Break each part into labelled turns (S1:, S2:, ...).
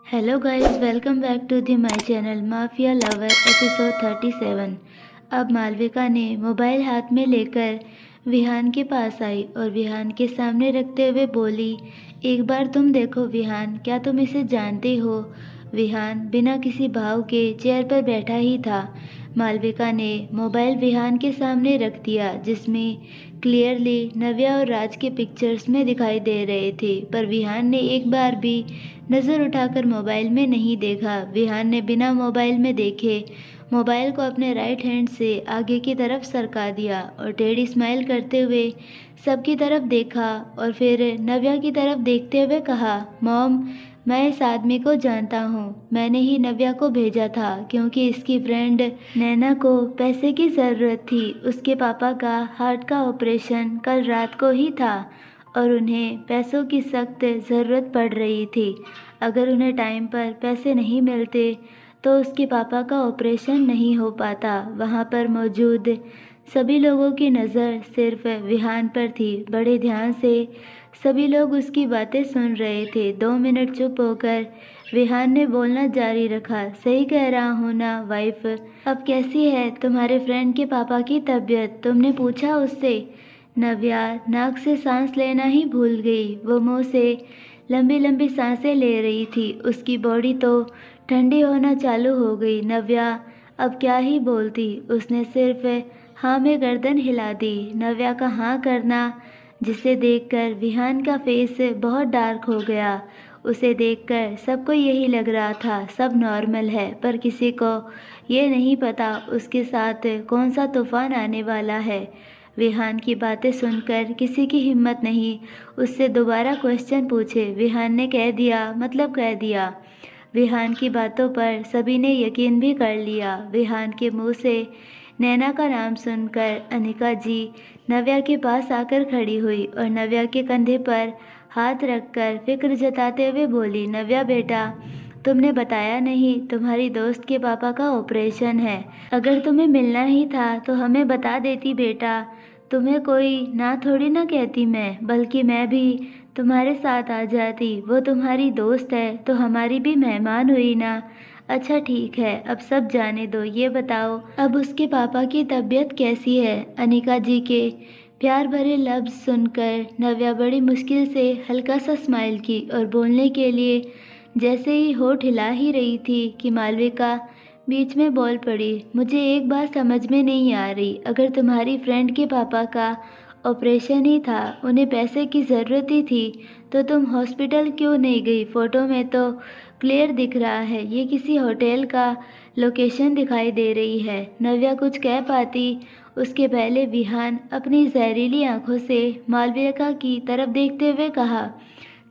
S1: Hello guys, welcome back to the my channel mafia lover episode 37। अब मालविका ने mobile हाथ में लेकर विहान के पास आई और विहान के सामने रखते हुए बोली, एक बार तुम देखो विहान, क्या तुम इसे जानते हो? विहान बिना किसी भाव के चेयर पर बैठा ही था। मालविका ने मोबाइल विहान के सामने रख दिया, जिसमें क्लियरली नव्या और राज के पिक्चर्स में दिखाई दे रहे थे, पर विहान ने एक बार भी नज़र उठाकर मोबाइल में नहीं देखा। विहान ने बिना मोबाइल में देखे मोबाइल को अपने राइट हैंड से आगे की तरफ सरका दिया और टेढ़ी स्माइल करते हुए सबकी तरफ देखा और फिर नव्या की तरफ देखते हुए कहा, मॉम, मैं इस आदमी को जानता हूँ। मैंने ही नव्या को भेजा था क्योंकि इसकी फ्रेंड नैना को पैसे की ज़रूरत थी। उसके पापा का हार्ट का ऑपरेशन कल रात को ही था और उन्हें पैसों की सख्त ज़रूरत पड़ रही थी। अगर उन्हें टाइम पर पैसे नहीं मिलते तो उसके पापा का ऑपरेशन नहीं हो पाता। वहाँ पर मौजूद सभी लोगों की नज़र सिर्फ विहान पर थी। बड़े ध्यान से सभी लोग उसकी बातें सुन रहे थे। 2 मिनट चुप होकर विहान ने बोलना जारी रखा, सही कह रहा हूँ ना वाइफ? अब कैसी है तुम्हारे फ्रेंड के पापा की तबीयत? तुमने पूछा उससे? नव्या नाक से सांस लेना ही भूल गई। वो मुंह से लंबी लंबी सांसें ले रही थी। उसकी बॉडी तो ठंडी होना चालू हो गई। नव्या अब क्या ही बोलती, उसने सिर्फ हाँ में गर्दन हिला दी। नव्या का हाँ करना, जिसे देखकर विहान का फेस बहुत डार्क हो गया। उसे देखकर सबको यही लग रहा था सब नॉर्मल है, पर किसी को ये नहीं पता उसके साथ कौन सा तूफान आने वाला है। विहान की बातें सुनकर किसी की हिम्मत नहीं उससे दोबारा क्वेश्चन पूछे। विहान ने कह दिया मतलब कह दिया। विहान की बातों पर सभी ने यकीन भी कर लिया। विहान के मुंह से नैना का नाम सुनकर अनिका जी नव्या के पास आकर खड़ी हुई और नव्या के कंधे पर हाथ रखकर फिक्र जताते हुए बोली, नव्या बेटा, तुमने बताया नहीं, तुम्हारी दोस्त के पापा का ऑपरेशन है। अगर तुम्हें मिलना ही था तो हमें बता देती बेटा। तुम्हें कोई ना थोड़ी ना कहती मैं, बल्कि मैं भी तुम्हारे साथ आ जाती। वो तुम्हारी दोस्त है तो हमारी भी मेहमान हुई ना। अच्छा ठीक है, अब सब जाने दो। ये बताओ अब उसके पापा की तबीयत कैसी है? अनिका जी के प्यार भरे लफ्ज़ सुनकर नव्या बड़ी मुश्किल से हल्का सा स्माइल की और बोलने के लिए जैसे ही होठ हिला ही रही थी कि मालविका बीच में बोल पड़ी, मुझे एक बात समझ में नहीं आ रही। अगर तुम्हारी फ्रेंड के पापा का ऑपरेशन ही था, उन्हें पैसे की ज़रूरत ही थी, तो तुम हॉस्पिटल क्यों नहीं गई? फ़ोटो में तो क्लियर दिख रहा है ये किसी होटल का लोकेशन दिखाई दे रही है। नव्या कुछ कह पाती उसके पहले विहान अपनी जहरीली आंखों से मालविका की तरफ देखते हुए कहा,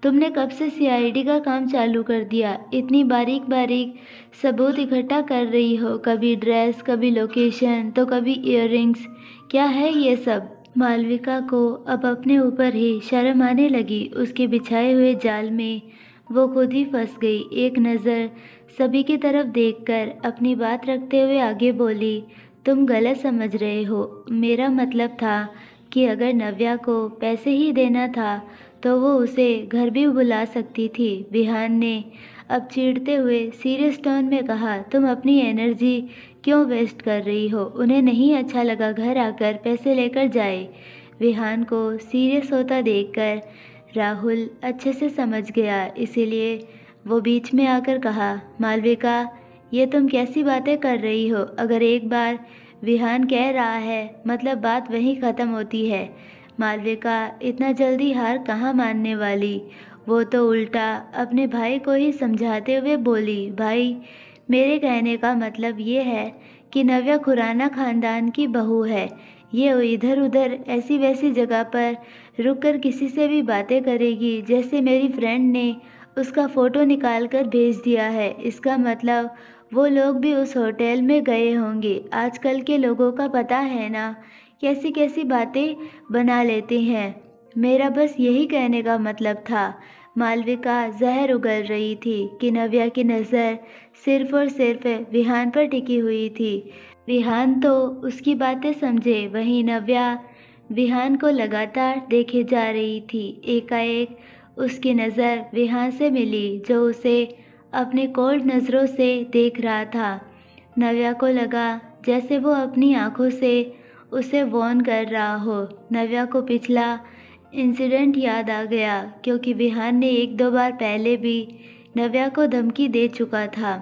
S1: तुमने कब से सीआईडी का काम चालू कर दिया? इतनी बारीक बारीक सबूत इकट्ठा कर रही हो, कभी ड्रेस, कभी लोकेशन, तो कभी इयररिंग्स। क्या है ये सब? मालविका को अब अपने ऊपर ही शर्म आने लगी। उसके बिछाए हुए जाल में वो खुद ही फंस गई। एक नज़र सभी की तरफ देखकर अपनी बात रखते हुए आगे बोली, तुम गलत समझ रहे हो। मेरा मतलब था कि अगर नव्या को पैसे ही देना था तो वो उसे घर भी बुला सकती थी। विहान ने अब चिढ़ते हुए सीरियस टोन में कहा, तुम अपनी एनर्जी क्यों वेस्ट कर रही हो? उन्हें नहीं अच्छा लगा घर आकर पैसे लेकर जाए। विहान को सीरियस होता देखकर राहुल अच्छे से समझ गया, इसीलिए वो बीच में आकर कहा, मालविका, ये तुम कैसी बातें कर रही हो? अगर एक बार विहान कह रहा है मतलब बात वहीं ख़त्म होती है। मालविका इतना जल्दी हार कहाँ मानने वाली। वो तो उल्टा अपने भाई को ही समझाते हुए बोली, भाई, मेरे कहने का मतलब ये है कि नव्या खुराना खानदान की बहू है। ये इधर उधर ऐसी वैसी जगह पर रुककर किसी से भी बातें करेगी, जैसे मेरी फ्रेंड ने उसका फ़ोटो निकाल कर भेज दिया है। इसका मतलब वो लोग भी उस होटल में गए होंगे। आजकल के लोगों का पता है ना, कैसी कैसी बातें बना लेते हैं। मेरा बस यही कहने का मतलब था। मालविका जहर उगल रही थी कि नव्या की नज़र सिर्फ और सिर्फ विहान पर टिकी हुई थी। विहान तो उसकी बातें समझे, वहीं नव्या विहान को लगातार देखे जा रही थी। एकाएक उसकी नज़र विहान से मिली, जो उसे अपने कोल्ड नज़रों से देख रहा था। नव्या को लगा जैसे वो अपनी आंखों से उसे वॉर्न कर रहा हो। नव्या को पिछला इंसिडेंट याद आ गया क्योंकि विहान ने 1-2 बार पहले भी नव्या को धमकी दे चुका था।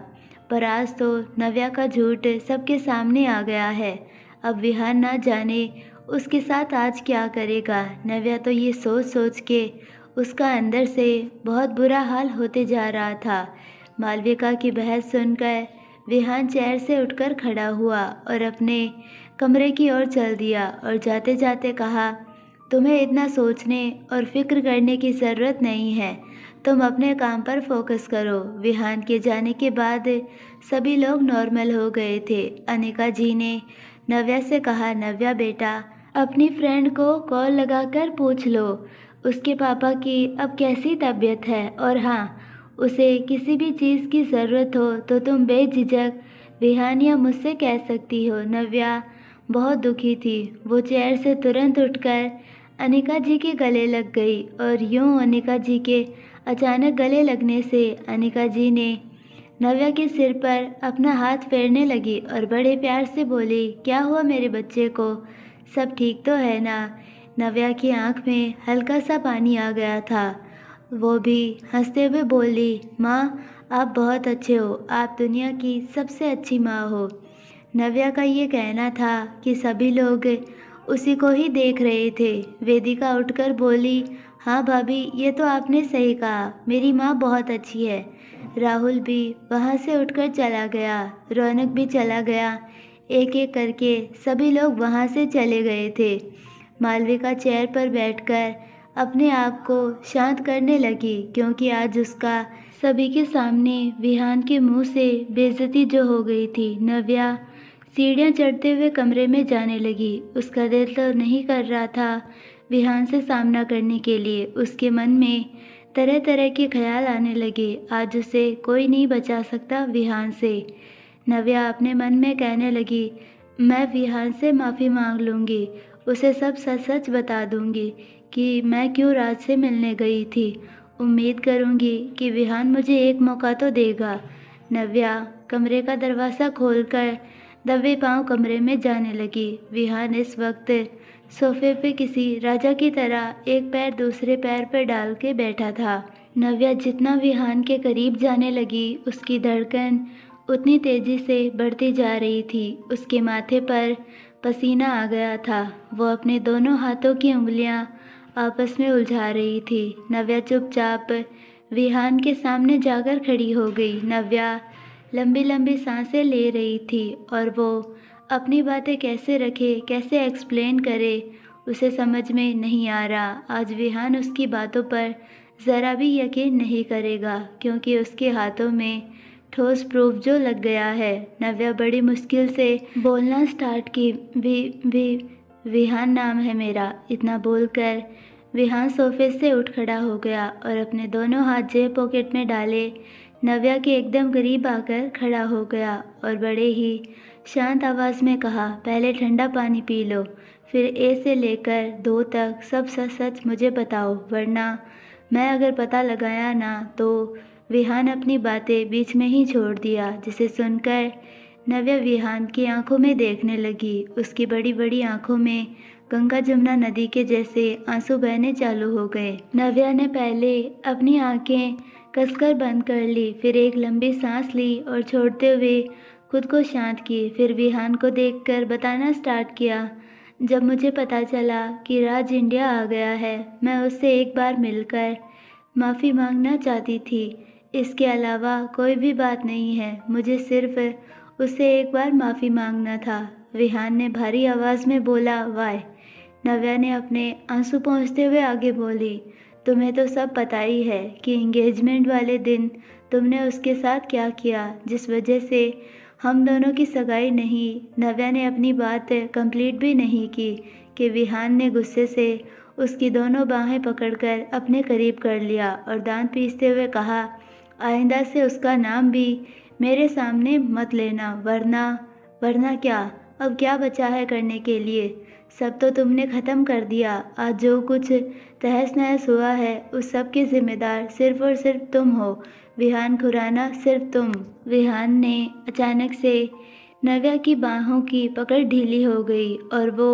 S1: पर आज तो नव्या का झूठ सबके सामने आ गया है। अब विहान ना जाने उसके साथ आज क्या करेगा। नव्या तो ये सोच सोच के उसका अंदर से बहुत बुरा हाल होते जा रहा था। मालविका की बहस सुनकर विहान चेयर से उठकर खड़ा हुआ और अपने कमरे की ओर चल दिया और जाते जाते कहा, तुम्हें इतना सोचने और फिक्र करने की ज़रूरत नहीं है। तुम अपने काम पर फोकस करो। विहान के जाने के बाद सभी लोग नॉर्मल हो गए थे। अनिका जी ने नव्या से कहा, नव्या बेटा, अपनी फ्रेंड को कॉल लगाकर पूछ लो उसके पापा की अब कैसी तबीयत है, और हाँ, उसे किसी भी चीज़ की ज़रूरत हो तो तुम बेझिझक विहान या मुझसे कह सकती हो। नव्या बहुत दुखी थी। वो चेयर से तुरंत उठकर अनिका जी के गले लग गई और यूं अनिका जी के अचानक गले लगने से अनिका जी ने नव्या के सिर पर अपना हाथ फेरने लगी और बड़े प्यार से बोली, क्या हुआ मेरे बच्चे को, सब ठीक तो है ना। नव्या की आंख में हल्का सा पानी आ गया था। वो भी हंसते हुए बोली, माँ आप बहुत अच्छे हो, आप दुनिया की सबसे अच्छी माँ हो। नव्या का ये कहना था कि सभी लोग उसी को ही देख रहे थे। वेदिका उठकर बोली, हाँ भाभी, ये तो आपने सही कहा, मेरी माँ बहुत अच्छी है। राहुल भी वहाँ से उठकर चला गया। रौनक भी चला गया। एक एक करके सभी लोग वहाँ से चले गए थे। मालविका चेयर पर बैठकर अपने आप को शांत करने लगी क्योंकि आज उसका सभी के सामने विहान के मुंह से बेइज्जती जो हो गई थी। नव्या सीढ़ियाँ चढ़ते हुए कमरे में जाने लगी। उसका दिल तो नहीं कर रहा था विहान से सामना करने के लिए। उसके मन में तरह तरह के ख्याल आने लगे। आज उसे कोई नहीं बचा सकता विहान से। नव्या अपने मन में कहने लगी, मैं विहान से माफ़ी मांग लूँगी, उसे सब सच सच बता दूँगी कि मैं क्यों राज से मिलने गई थी। उम्मीद करूँगी कि विहान मुझे एक मौका तो देगा। नव्या कमरे का दरवाज़ा खोलकर दबे पांव कमरे में जाने लगी। विहान इस वक्त सोफे पे किसी राजा की तरह एक पैर दूसरे पैर पर डाल के बैठा था। नव्या जितना विहान के करीब जाने लगी उसकी धड़कन उतनी तेजी से बढ़ती जा रही थी। उसके माथे पर पसीना आ गया था। वो अपने दोनों हाथों की उंगलियां आपस में उलझा रही थी। नव्या चुपचाप विहान के सामने जाकर खड़ी हो गई। नव्या लंबी लंबी सांसें ले रही थी और वो अपनी बातें कैसे रखे, कैसे एक्सप्लेन करे, उसे समझ में नहीं आ रहा। आज विहान उसकी बातों पर ज़रा भी यकीन नहीं करेगा क्योंकि उसके हाथों में ठोस प्रूफ जो लग गया है। नव्या बड़ी मुश्किल से बोलना स्टार्ट की, विहान नाम है मेरा। इतना बोलकर विहान सोफे से उठ खड़ा हो गया और अपने दोनों हाथ जेब पॉकेट में डाले नव्या के एकदम करीब आकर खड़ा हो गया और बड़े ही शांत आवाज़ में कहा, पहले ठंडा पानी पी लो, फिर 1 से लेकर 2 तक सब सच सच मुझे बताओ, वरना मैं अगर पता लगाया ना तो। विहान अपनी बातें बीच में ही छोड़ दिया, जिसे सुनकर नव्या विहान की आंखों में देखने लगी। उसकी बड़ी बड़ी आंखों में गंगा जमुना नदी के जैसे आंसू बहने चालू हो गए। नव्या ने पहले अपनी आंखें कसकर बंद कर ली, फिर एक लंबी सांस ली और छोड़ते हुए खुद को शांत की। फिर विहान को देखकर बताना स्टार्ट किया, जब मुझे पता चला कि राज इंडिया आ गया है, मैं उससे एक बार मिलकर माफ़ी मांगना चाहती थी। इसके अलावा कोई भी बात नहीं है, मुझे सिर्फ उससे एक बार माफ़ी मांगना था। विहान ने भारी आवाज़ में बोला, वाय। नव्या ने अपने आंसू पोंछते हुए आगे बोली, तुम्हें तो सब पता ही है कि एंगेजमेंट वाले दिन तुमने उसके साथ क्या किया, जिस वजह से हम दोनों की सगाई नहीं। नव्या ने अपनी बात कंप्लीट भी नहीं की कि विहान ने गुस्से से उसकी दोनों बाहें पकड़कर अपने करीब कर लिया और दांत पीसते हुए कहा, आइंदा से उसका नाम भी मेरे सामने मत लेना, वरना क्या, अब क्या बचा है करने के लिए, सब तो तुमने ख़त्म कर दिया। आज जो कुछ तहस नहस हुआ है उस सब के ज़िम्मेदार सिर्फ़ और सिर्फ तुम हो। विहान खुराना सिर्फ तुम। विहान ने अचानक से नव्या की बाहों की पकड़ ढीली हो गई और वो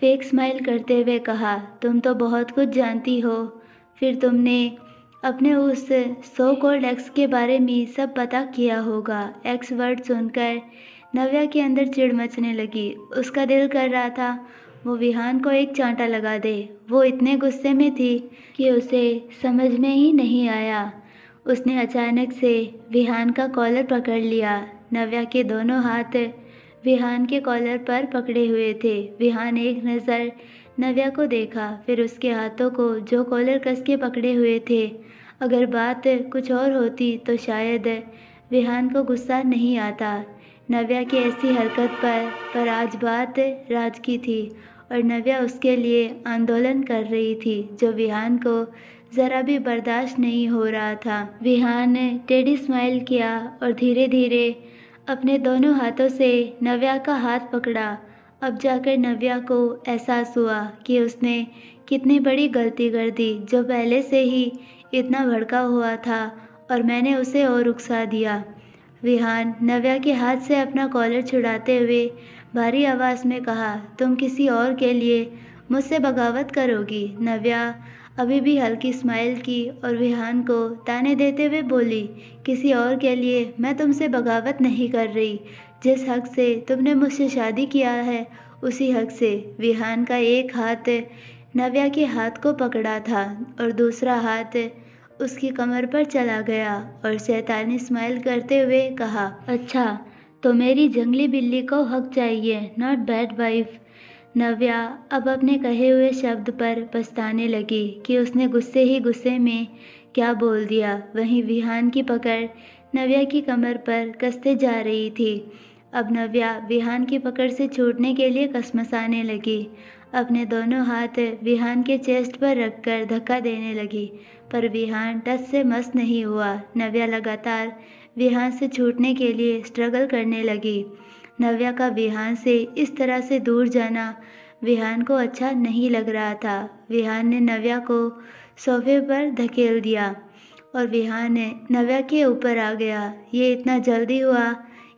S1: फेक स्माइल करते हुए कहा, तुम तो बहुत कुछ जानती हो। फिर तुमने अपने उस सो कॉल्ड एक्स के बारे में सब पता किया होगा। एक्स वर्ड सुनकर नव्या के अंदर चिढ़ मचने लगी। उसका दिल कर रहा था वो विहान को एक चांटा लगा दे। वो इतने गुस्से में थी कि उसे समझ में ही नहीं आया। उसने अचानक से विहान का कॉलर पकड़ लिया। नव्या के दोनों हाथ विहान के कॉलर पर पकड़े हुए थे। विहान एक नज़र नव्या को देखा, फिर उसके हाथों को जो कॉलर कस के पकड़े हुए थे। अगर बात कुछ और होती तो शायद विहान को गुस्सा नहीं आता नव्या की ऐसी हरकत पर आज बात राज की थी और नव्या उसके लिए आंदोलन कर रही थी जो विहान को ज़रा भी बर्दाश्त नहीं हो रहा था। विहान ने टेढ़ी स्माइल किया और धीरे धीरे अपने दोनों हाथों से नव्या का हाथ पकड़ा। अब जाकर नव्या को एहसास हुआ कि उसने कितनी बड़ी गलती कर दी, जो पहले से ही इतना भड़का हुआ था और मैंने उसे और उकसा दिया। विहान नव्या के हाथ से अपना कॉलर छुड़ाते हुए भारी आवाज़ में कहा, तुम किसी और के लिए मुझसे बगावत करोगी। नव्या अभी भी हल्की स्माइल की और विहान को ताने देते हुए बोली, किसी और के लिए मैं तुमसे बगावत नहीं कर रही। जिस हक से तुमने मुझसे शादी किया है उसी हक से। विहान का एक हाथ नव्या के हाथ को पकड़ा था और दूसरा हाथ उसकी कमर पर चला गया और शैतानी स्माइल करते हुए कहा, अच्छा तो मेरी जंगली बिल्ली को हक चाहिए, नॉट बैड वाइफ। नव्या अब अपने कहे हुए शब्द पर पछताने लगी कि उसने गुस्से ही गुस्से में क्या बोल दिया। वहीं विहान की पकड़ नव्या की कमर पर कसते जा रही थी। अब नव्या विहान की पकड़ से छूटने के लिए कसमसाने लगी। अपने दोनों हाथ विहान के चेस्ट पर रखकर धक्का देने लगी, पर विहान टस से मस नहीं हुआ। नव्या लगातार विहान से छूटने के लिए स्ट्रगल करने लगी। नव्या का विहान से इस तरह से दूर जाना विहान को अच्छा नहीं लग रहा था। विहान ने नव्या को सोफे पर धकेल दिया और विहान नव्या के ऊपर आ गया। ये इतना जल्दी हुआ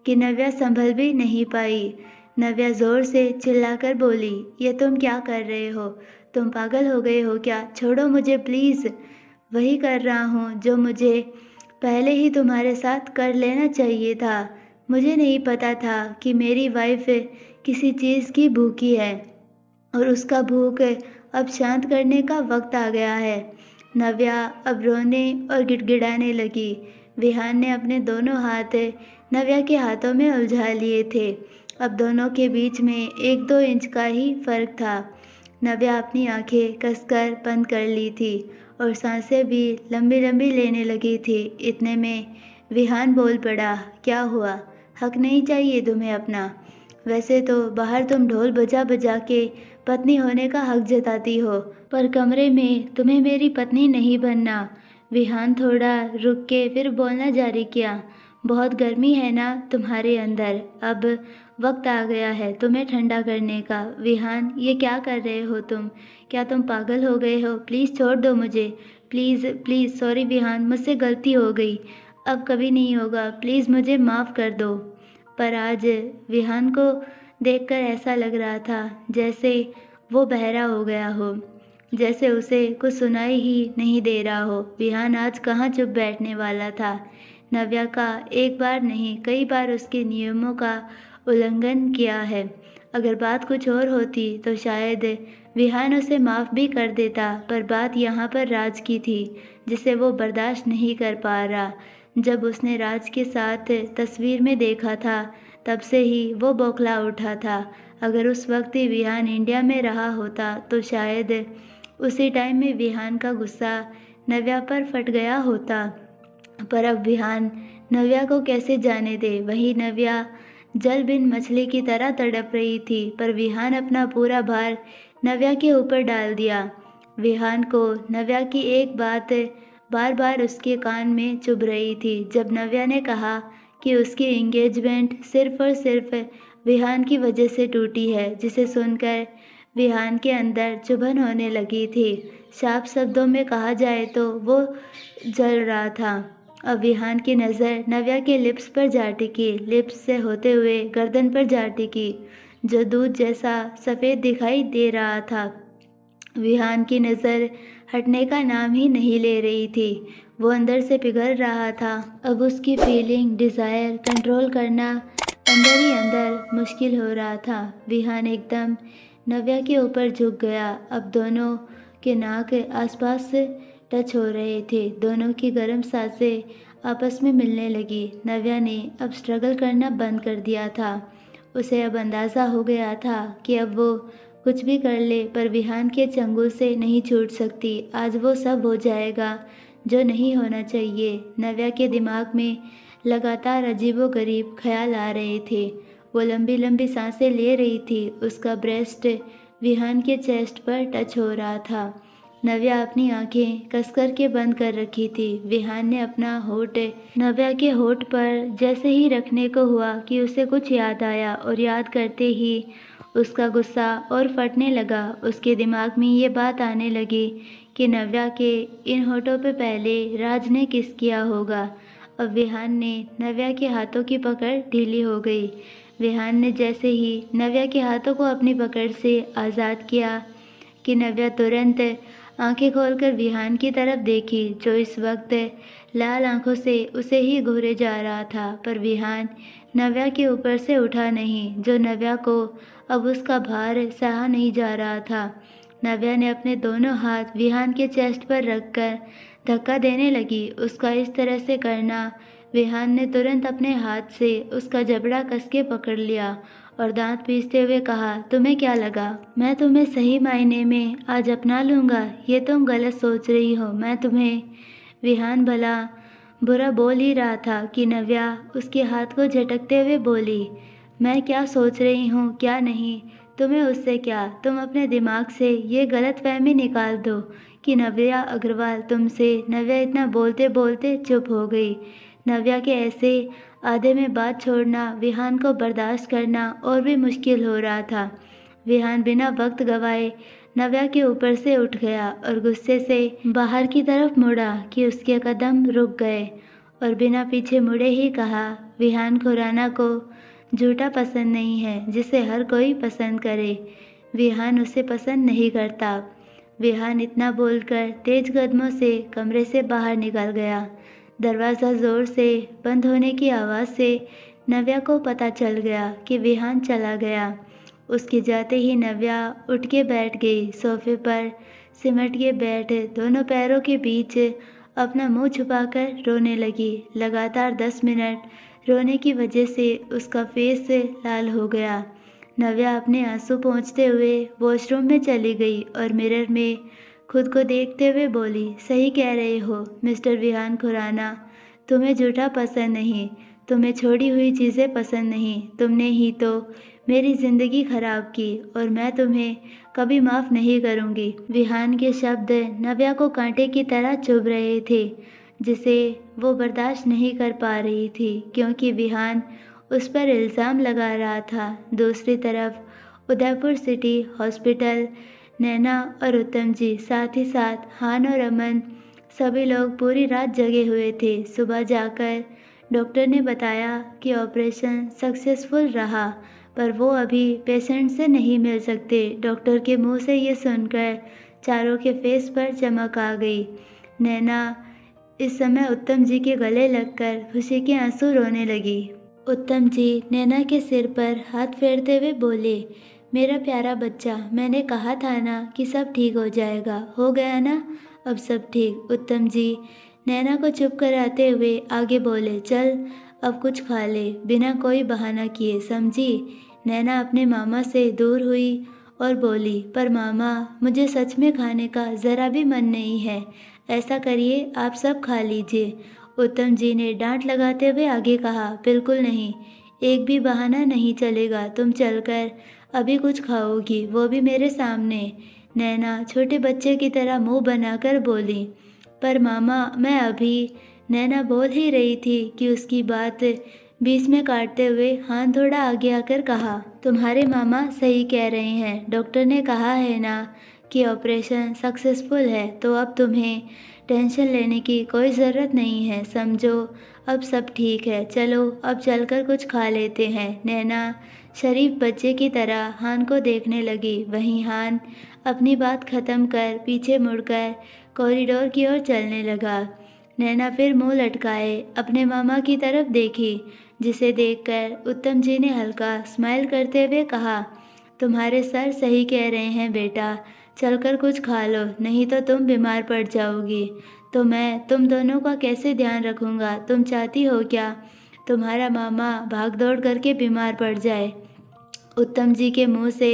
S1: कि नव्या संभल भी नहीं पाई। नव्या ज़ोर से चिल्लाकर बोली, ये तुम क्या कर रहे हो? तुम पागल हो गए हो क्या? छोड़ो मुझे प्लीज़। वही कर रहा हूँ जो मुझे पहले ही तुम्हारे साथ कर लेना चाहिए था। मुझे नहीं पता था कि मेरी वाइफ किसी चीज़ की भूखी है और उसका भूख अब शांत करने का वक्त आ गया है। नव्या अब रोने और गिड़गिड़ाने लगी। विहान ने अपने दोनों हाथ नव्या के हाथों में उलझा लिए थे। अब दोनों के बीच में 1-2 इंच का ही फर्क था। नव्या अपनी आंखें कसकर बंद कर ली थी और सांसें भी लंबी लंबी लेने लगी थी। इतने में विहान बोल पड़ा, क्या हुआ? हक नहीं चाहिए तुम्हें अपना? वैसे तो बाहर तुम ढोल बजा बजा के पत्नी होने का हक जताती हो, पर कमरे में तुम्हें मेरी पत्नी नहीं बनना। विहान थोड़ा रुक के फिर बोलना जारी किया, बहुत गर्मी है ना तुम्हारे अंदर, अब वक्त आ गया है तुम्हें ठंडा करने का। विहान, ये क्या कर रहे हो तुम? क्या तुम पागल हो गए हो? प्लीज़ छोड़ दो मुझे, प्लीज़ प्लीज़। सॉरी विहान, मुझसे गलती हो गई, अब कभी नहीं होगा, प्लीज़ मुझे माफ़ कर दो। पर आज विहान को देखकर ऐसा लग रहा था जैसे वो बहरा हो गया हो, जैसे उसे कुछ सुनाई ही नहीं दे रहा हो। विहान आज कहाँ चुप बैठने वाला था। नव्या का एक बार नहीं कई बार उसके नियमों का उल्लंघन किया है। अगर बात कुछ और होती तो शायद विहान उसे माफ़ भी कर देता, पर बात यहाँ पर राज की थी जिसे वो बर्दाश्त नहीं कर पा रहा। जब उसने राज के साथ तस्वीर में देखा था तब से ही वो बौखला उठा था। अगर उस वक्त ही विहान इंडिया में रहा होता तो शायद उसी टाइम में विहान का गुस्सा नव्या पर फट गया होता। पर अब विहान नव्या को कैसे जाने दे? वही नव्या जल बिन मछली की तरह तड़प रही थी, पर विहान अपना पूरा भार नव्या के ऊपर डाल दिया। विहान को नव्या की एक बात बार बार उसके कान में चुभ रही थी। जब नव्या ने कहा कि उसकी एंगेजमेंट सिर्फ और सिर्फ विहान की वजह से टूटी है, जिसे सुनकर विहान के अंदर चुभन होने लगी थी। साफ शब्दों में कहा जाए तो वो जल रहा था अब विहान की नज़र नव्या के लिप्स पर जा टिकी, लिप्स से होते हुए गर्दन पर जा टिकी, जो दूध जैसा सफ़ेद दिखाई दे रहा था। विहान की नज़र हटने का नाम ही नहीं ले रही थी। वो अंदर से पिघल रहा था। अब उसकी फीलिंग, डिज़ायर कंट्रोल करना अंदर ही अंदर मुश्किल हो रहा था। विहान एकदम नव्या के ऊपर झुक गया। अब दोनों के नाक आसपास टच हो रहे थे। दोनों की गर्म सांसें आपस में मिलने लगी। नव्या ने अब स्ट्रगल करना बंद कर दिया था। उसे अब अंदाज़ा हो गया था कि अब वो कुछ भी कर ले पर विहान के चंगुल से नहीं छूट सकती। आज वो सब हो जाएगा जो नहीं होना चाहिए। नव्या के दिमाग में लगातार अजीबोगरीब ख्याल आ रहे थे। वो लंबी लंबी सांसें ले रही थी। उसका ब्रेस्ट विहान के चेस्ट पर टच हो रहा था। नव्या अपनी आंखें कसकर के बंद कर रखी थी। विहान ने अपना होठ नव्या के होठ पर जैसे ही रखने को हुआ कि उसे कुछ याद आया और याद करते ही उसका गुस्सा और फटने लगा। उसके दिमाग में ये बात आने लगी कि नव्या के इन होठों पे पहले राज ने किस किया होगा। अब विहान ने नव्या के हाथों की पकड़ ढीली हो गई। विहान ने जैसे ही नव्या के हाथों को अपनी पकड़ से आज़ाद किया कि नव्या तुरंत आंखें खोलकर विहान की तरफ देखी, जो इस वक्त लाल आंखों से उसे ही घूरे जा रहा था। पर विहान नव्या के ऊपर से उठा नहीं, जो नव्या को अब उसका भार सहा नहीं जा रहा था। नव्या ने अपने दोनों हाथ विहान के चेस्ट पर रखकर धक्का देने लगी। उसका इस तरह से करना, विहान ने तुरंत अपने हाथ से उसका जबड़ा कस के पकड़ लिया और दांत पीसते हुए कहा, तुम्हें क्या लगा मैं तुम्हें सही मायने में आज अपना लूँगा? ये तुम गलत सोच रही हो। मैं तुम्हें विहान भला बुरा बोल ही रहा था कि नव्या उसके हाथ को झटकते हुए बोली, मैं क्या सोच रही हूँ क्या नहीं, तुम्हें उससे क्या। तुम अपने दिमाग से ये गलतफहमी निकाल दो कि नव्या अग्रवाल तुमसे। नव्या इतना बोलते बोलते चुप हो गई। नव्या के ऐसे आधे में बात छोड़ना विहान को बर्दाश्त करना और भी मुश्किल हो रहा था। विहान बिना वक्त गवाए नव्या के ऊपर से उठ गया और गुस्से से बाहर की तरफ मुड़ा कि उसके कदम रुक गए और बिना पीछे मुड़े ही कहा, विहान खुराना को झूठा पसंद नहीं है जिसे हर कोई पसंद करे। विहान उसे पसंद नहीं करता। विहान इतना बोलकर तेज कदमों से कमरे से बाहर निकल गया। दरवाज़ा ज़ोर से बंद होने की आवाज़ से नव्या को पता चल गया कि विहान चला गया। उसके जाते ही नव्या उठ के बैठ गई। सोफे पर सिमट के बैठे दोनों पैरों के बीच अपना मुंह छुपाकर रोने लगी। लगातार 10 मिनट रोने की वजह से उसका फेस लाल हो गया। नव्या अपने आंसू पोंछते हुए वॉशरूम में चली गई और मिरर में खुद को देखते हुए बोली, सही कह रहे हो मिस्टर विहान खुराना, तुम्हें झूठा पसंद नहीं, तुम्हें छोड़ी हुई चीज़ें पसंद नहीं। तुमने ही तो मेरी ज़िंदगी ख़राब की और मैं तुम्हें कभी माफ़ नहीं करूँगी। विहान के शब्द नव्या को कांटे की तरह चुभ रहे थे, जिसे वो बर्दाश्त नहीं कर पा रही थी क्योंकि विहान उस पर इल्ज़ाम लगा रहा था। दूसरी तरफ उदयपुर सिटी हॉस्पिटल नैना और उत्तम जी, साथ ही साथ हान और अमन, सभी लोग पूरी रात जगे हुए थे। सुबह जाकर डॉक्टर ने बताया कि ऑपरेशन सक्सेसफुल रहा, पर वो अभी पेशेंट से नहीं मिल सकते। डॉक्टर के मुंह से ये सुनकर चारों के फेस पर चमक आ गई। नैना इस समय उत्तम जी के गले लगकर खुशी के आंसू रोने लगी। उत्तम जी नैना के सिर पर हाथ फेरते हुए बोले, मेरा प्यारा बच्चा, मैंने कहा था ना कि सब ठीक हो जाएगा। हो गया ना अब सब ठीक। उत्तम जी नैना को चुप कराते हुए आगे बोले, चल अब कुछ खा ले, बिना कोई बहाना किए, समझी। नैना अपने मामा से दूर हुई और बोली, पर मामा मुझे सच में खाने का ज़रा भी मन नहीं है। ऐसा करिए आप सब खा लीजिए। उत्तम जी ने डांट लगाते हुए आगे कहा, बिल्कुल नहीं, एक भी बहाना नहीं चलेगा। तुम चलकर अभी कुछ खाओगी, वो भी मेरे सामने। नैना छोटे बच्चे की तरह मुंह बनाकर बोली, पर मामा मैं अभी। नैना बोल ही रही थी कि उसकी बात बीच में काटते हुए हाथ थोड़ा आगे आकर कहा, तुम्हारे मामा सही कह रहे हैं। डॉक्टर ने कहा है ना कि ऑपरेशन सक्सेसफुल है, तो अब तुम्हें टेंशन लेने की कोई ज़रूरत नहीं है, समझो अब सब ठीक है। चलो अब चलकर कुछ खा लेते हैं। नैना शरीफ बच्चे की तरह हान को देखने लगी। वहीं हान अपनी बात ख़त्म कर पीछे मुड़कर कॉरिडोर की ओर चलने लगा। नैना फिर मुंह लटकाए अपने मामा की तरफ देखी, जिसे देखकर उत्तम जी ने हल्का स्माइल करते हुए कहा, तुम्हारे सर सही कह रहे हैं बेटा, चलकर कुछ खा लो, नहीं तो तुम बीमार पड़ जाओगी। तो मैं तुम दोनों का कैसे ध्यान रखूँगा? तुम चाहती हो क्या तुम्हारा मामा भाग दौड़ करके बीमार पड़ जाए? उत्तम जी के मुंह से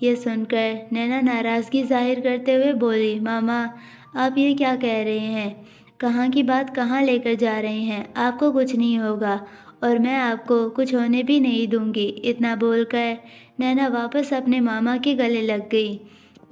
S1: ये सुनकर नैना नाराज़गी जाहिर करते हुए बोली, मामा आप ये क्या कह रहे हैं? कहाँ की बात कहाँ लेकर जा रहे हैं? आपको कुछ नहीं होगा और मैं आपको कुछ होने भी नहीं दूंगी। इतना बोलकर नैना वापस अपने मामा के गले लग गई।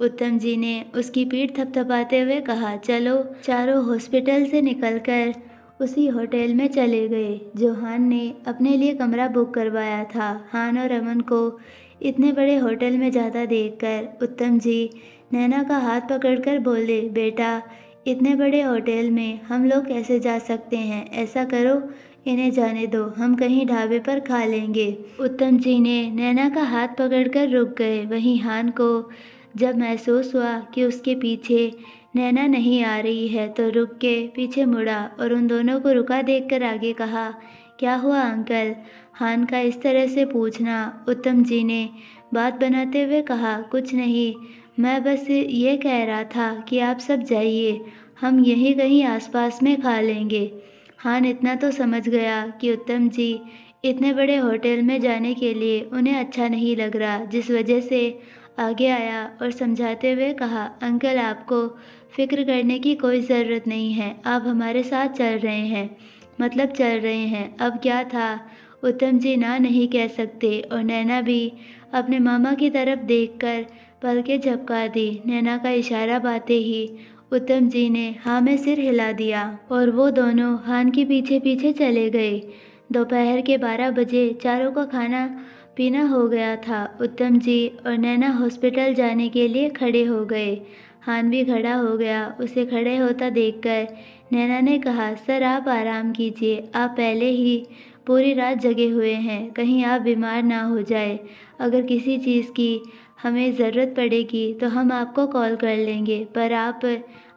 S1: उत्तम जी ने उसकी पीठ थपथपाते हुए कहा, चलो। चारों हॉस्पिटल से निकलकर उसी होटल में चले गए जो हान ने अपने लिए कमरा बुक करवाया था। हान और अमन को इतने बड़े होटल में जाता देखकर उत्तम जी नैना का हाथ पकड़कर बोले, बेटा इतने बड़े होटल में हम लोग कैसे जा सकते हैं? ऐसा करो इन्हें जाने दो, हम कहीं ढाबे पर खा लेंगे। उत्तम जी ने नैना का हाथ पकड़कर रुक गए। वहीं हान को जब महसूस हुआ कि उसके पीछे नैना नहीं आ रही है तो रुक के पीछे मुड़ा और उन दोनों को रुका देखकर आगे कहा, क्या हुआ अंकल? हान का इस तरह से पूछना उत्तम जी ने बात बनाते हुए कहा, कुछ नहीं, मैं बस ये कह रहा था कि आप सब जाइए, हम यहीं कहीं आसपास में खा लेंगे। हान इतना तो समझ गया कि उत्तम जी इतने बड़े होटल में जाने के लिए उन्हें अच्छा नहीं लग रहा, जिस वजह से आगे आया और समझाते हुए कहा, अंकल आपको फ़िक्र करने की कोई ज़रूरत नहीं है, आप हमारे साथ चल रहे हैं, मतलब चल रहे हैं। अब क्या था, उत्तम जी ना नहीं कह सकते और नैना भी अपने मामा की तरफ देखकर पलकें झपका दी। नैना का इशारा पाते ही उत्तम जी ने हाँ में सिर हिला दिया और वो दोनों हान के पीछे पीछे चले गए। दोपहर के 12 बजे चारों का खाना पीना हो गया था। उत्तम जी और नैना हॉस्पिटल जाने के लिए खड़े हो गए। हान भी खड़ा हो गया। उसे खड़े होता देखकर नैना ने कहा, सर आप आराम कीजिए, आप पहले ही पूरी रात जगे हुए हैं, कहीं आप बीमार ना हो जाए। अगर किसी चीज़ की हमें ज़रूरत पड़ेगी तो हम आपको कॉल कर लेंगे, पर आप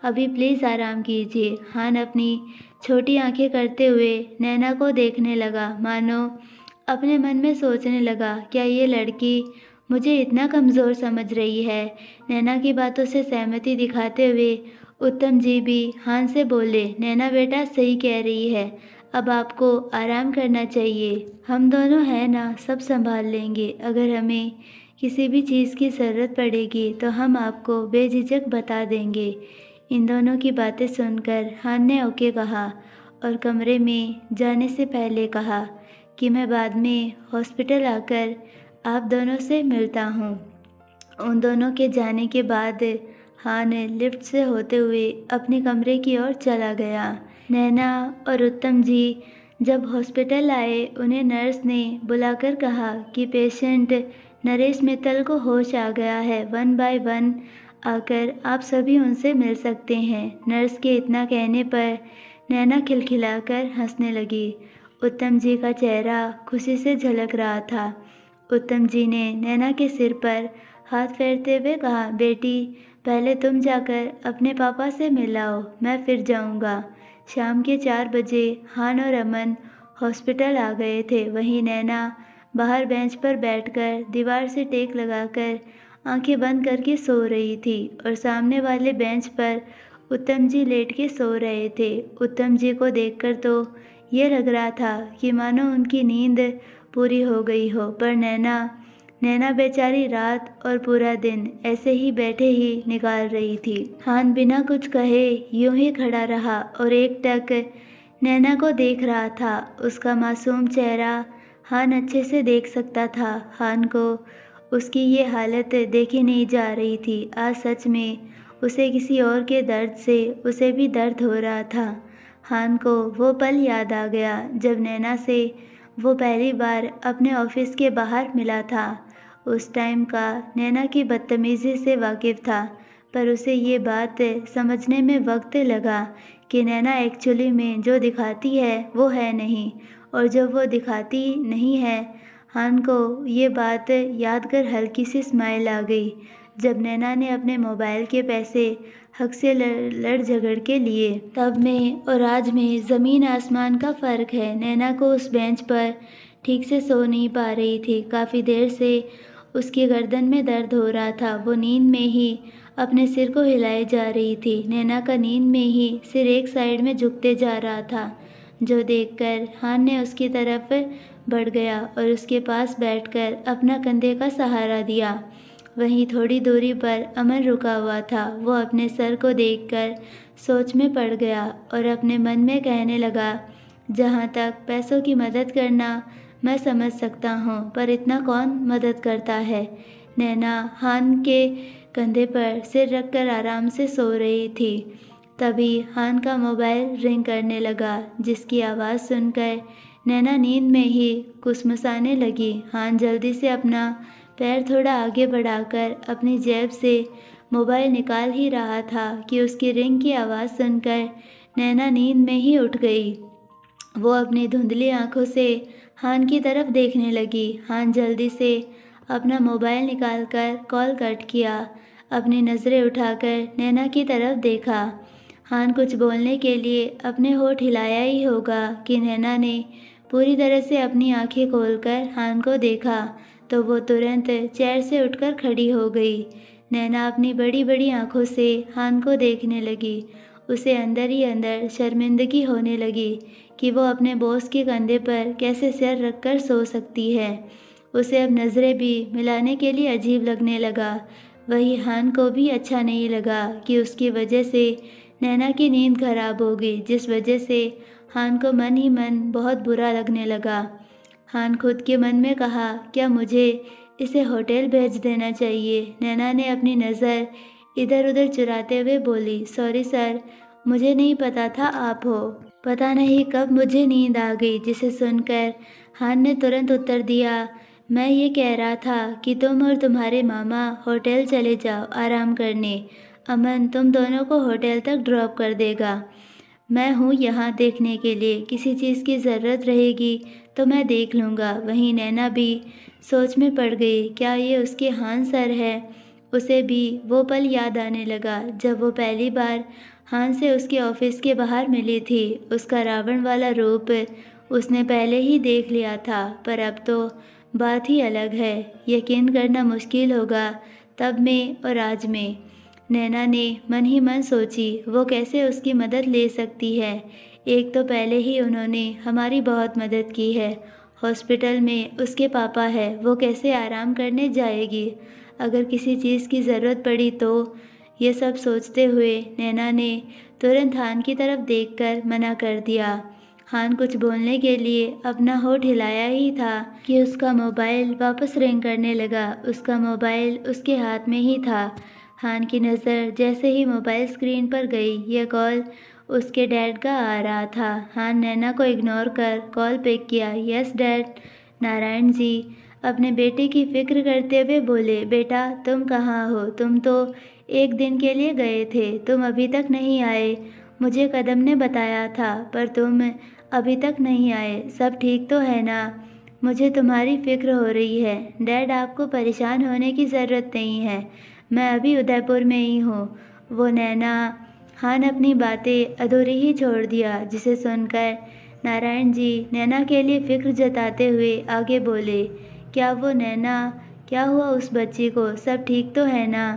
S1: अभी प्लीज़ आराम कीजिए। हान अपनी छोटी आंखें करते हुए नैना को देखने लगा, मानो अपने मन में सोचने लगा, क्या ये लड़की मुझे इतना कमज़ोर समझ रही है? नैना की बातों से सहमति दिखाते हुए उत्तम जी भी हान से बोले, नैना बेटा सही कह रही है, अब आपको आराम करना चाहिए। हम दोनों हैं ना, सब संभाल लेंगे। अगर हमें किसी भी चीज़ की ज़रूरत पड़ेगी तो हम आपको बेझिझक बता देंगे। इन दोनों की बातें सुनकर हान ने ओके कहा और कमरे में जाने से पहले कहा कि मैं बाद में हॉस्पिटल आकर आप दोनों से मिलता हूँ। उन दोनों के जाने के बाद हान लिफ्ट से होते हुए अपने कमरे की ओर चला गया। नैना और उत्तम जी जब हॉस्पिटल आए, उन्हें नर्स ने बुलाकर कहा कि पेशेंट नरेश मित्तल को होश आ गया है, 1 बाय 1 आकर आप सभी उनसे मिल सकते हैं। नर्स के इतना कहने पर नैना खिलखिलाकर हंसने लगी। उत्तम जी का चेहरा खुशी से झलक रहा था। उत्तम जी ने नैना के सिर पर हाथ फेरते हुए कहा, बेटी पहले तुम जाकर अपने पापा से मिलाओ, मैं फिर जाऊंगा। शाम के 4 बजे हान और अमन हॉस्पिटल आ गए थे। वहीं नैना बाहर बेंच पर बैठकर दीवार से टेक लगाकर आंखें बंद करके सो रही थी और सामने वाले बेंच पर उत्तम जी लेट के सो रहे थे। उत्तम जी को देखकर तो ये लग रहा था कि मानो उनकी नींद पूरी हो गई हो, पर नैना बेचारी रात और पूरा दिन ऐसे ही बैठे ही निकाल रही थी। हान बिना कुछ कहे यूं ही खड़ा रहा और एकटक नैना को देख रहा था। उसका मासूम चेहरा हान अच्छे से देख सकता था। हान को उसकी ये हालत देखी नहीं जा रही थी। आज सच में उसे किसी और के दर्द से उसे भी दर्द हो रहा था। हान को वो पल याद आ गया जब नैना से वो पहली बार अपने ऑफिस के बाहर मिला था। उस टाइम का नैना की बदतमीज़ी से वाकिफ़ था, पर उसे ये बात समझने में वक्त लगा कि नैना एक्चुअली में जो दिखाती है वो है नहीं, और जब वो दिखाती नहीं है। हान को ये बात याद कर हल्की सी स्माइल आ गई जब नैना ने अपने मोबाइल के पैसे हक से लड़ झगड़ के लिए। तब में और आज में ज़मीन आसमान का फ़र्क है। नैना को उस बेंच पर ठीक से सो नहीं पा रही थी। काफ़ी देर से उसकी गर्दन में दर्द हो रहा था। वो नींद में ही अपने सिर को हिलाए जा रही थी। नैना का नींद में ही सिर एक साइड में झुकते जा रहा था, जो देखकर हान ने उसकी तरफ बढ़ गया और उसके पास बैठकर अपना कंधे का सहारा दिया। वहीं थोड़ी दूरी पर अमन रुका हुआ था। वो अपने सर को देखकर सोच में पड़ गया और अपने मन में कहने लगा, जहाँ तक पैसों की मदद करना मैं समझ सकता हूँ, पर इतना कौन मदद करता है। नैना हान के कंधे पर सिर रखकर आराम से सो रही थी। तभी हान का मोबाइल रिंग करने लगा, जिसकी आवाज़ सुनकर नैना नींद में ही कुसमुसाने लगी। हान जल्दी से अपना पैर थोड़ा आगे बढ़ाकर अपनी जेब से मोबाइल निकाल ही रहा था कि उसकी रिंग की आवाज़ सुनकर नैना नींद में ही उठ गई। वो अपनी धुंधली आंखों से हान की तरफ देखने लगी। हान जल्दी से अपना मोबाइल निकालकर कॉल कट किया। अपनी नज़रें उठाकर नैना की तरफ देखा। हान कुछ बोलने के लिए अपने होठ हिलाया ही होगा कि नैना ने पूरी तरह से अपनी आंखें खोलकर हान को देखा, तो वो तुरंत चेयर से उठकर खड़ी हो गई। नैना अपनी बड़ी बड़ी आंखों से हान को देखने लगी। उसे अंदर ही अंदर शर्मिंदगी होने लगी कि वो अपने बॉस के कंधे पर कैसे सिर रखकर सो सकती है। उसे अब नज़रें भी मिलाने के लिए अजीब लगने लगा। वही हान को भी अच्छा नहीं लगा कि उसकी वजह से नैना की नींद खराब हो गई, जिस वजह से हान को मन ही मन बहुत बुरा लगने लगा। हान खुद के मन में कहा, क्या मुझे इसे होटल भेज देना चाहिए। नैना ने अपनी नज़र इधर उधर चुराते हुए बोली, सॉरी सर, मुझे नहीं पता था आप हो। पता नहीं कब मुझे नींद आ गई। जिसे सुनकर हान ने तुरंत उत्तर दिया, मैं ये कह रहा था कि तुम और तुम्हारे मामा होटल चले जाओ आराम करने। अमन तुम दोनों को होटल तक ड्रॉप कर देगा। मैं हूँ यहाँ देखने के लिए। किसी चीज़ की ज़रूरत रहेगी तो मैं देख लूँगा। वहीं नैना भी सोच में पड़ गई, क्या ये उसके हान सर है। उसे भी वो पल याद आने लगा जब वो पहली बार हान से उसके ऑफिस के बाहर मिली थी। उसका रावण वाला रूप उसने पहले ही देख लिया था, पर अब तो बात ही अलग है। यकीन करना मुश्किल होगा तब में और आज में। नैना ने मन ही मन सोची, वो कैसे उसकी मदद ले सकती है। एक तो पहले ही उन्होंने हमारी बहुत मदद की है। हॉस्पिटल में उसके पापा है, वो कैसे आराम करने जाएगी अगर किसी चीज़ की ज़रूरत पड़ी तो। ये सब सोचते हुए नैना ने तुरंत हान की तरफ देखकर मना कर दिया। हान कुछ बोलने के लिए अपना होठ हिलाया ही था कि उसका मोबाइल वापस रिंग करने लगा। उसका मोबाइल उसके हाथ में ही था। हान की नज़र जैसे ही मोबाइल स्क्रीन पर गई, यह कॉल उसके डैड का आ रहा था। हान नैना को इग्नोर कर कॉल पिक किया। Yes dad. नारायण जी अपने बेटे की फिक्र करते हुए बोले, बेटा तुम कहाँ हो। तुम तो एक दिन के लिए गए थे, तुम अभी तक नहीं आए। मुझे कदम ने बताया था, पर तुम अभी तक नहीं आए। सब ठीक तो है ना। मुझे तुम्हारी फिक्र हो रही है। डैड आपको परेशान होने की ज़रूरत नहीं है, मैं अभी उदयपुर में ही हूँ। वो नैना हान अपनी बातें अधूरी ही छोड़ दिया, जिसे सुनकर नारायण जी नैना के लिए फिक्र जताते हुए आगे बोले, क्या वो नैना, क्या हुआ उस बच्ची को, सब ठीक तो है ना।